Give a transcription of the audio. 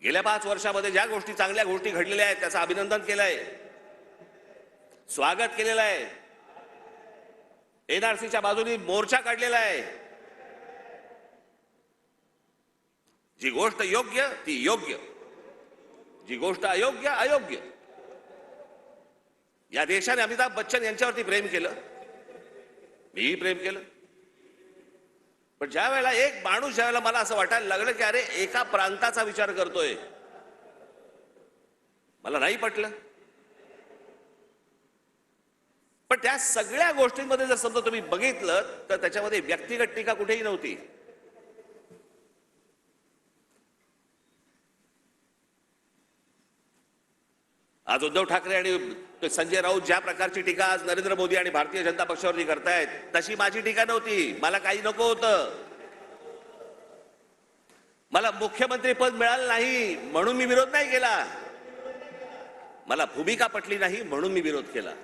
गेल्या 5 वर्षामध्ये ज्या गोष्टी चांगल्या गोष्टी घडलेल्या आहेत त्याचं अभिनंदन केलंय, स्वागत केलेलं आहे, एनआरसीच्या बाजूने मोर्चा काढलेला आहे. जी गोष्ट योग्य ती योग्य, जी गोष्ट अयोग्य अयोग्य. या देशाने अमिताभ बच्चन यांच्यावरती प्रेम केलं, मीही प्रेम केलं. पण ज्या वेळेला एक माणूस, ज्या वेळेला मला असं वाटायला लागलं की अरे एका प्रांताचा विचार करतोय, मला नाही पटलं. पण त्या सगळ्या गोष्टींमध्ये जर समजा तुम्ही बघितलं तर त्याच्यामध्ये व्यक्तिगत टीका कुठेही नव्हती. आज उद्धव ठाकरे आणि संजय राऊत ज्या प्रकारची टीका आज नरेंद्र मोदी आणि भारतीय जनता पक्षावरती करतायत, तशी माझी टीका नव्हती. मला काही नको होतं, मला मुख्यमंत्री पद मिळालं नाही म्हणून मी विरोध नाही केला, मला भूमिका पटली नाही म्हणून मी विरोध केला.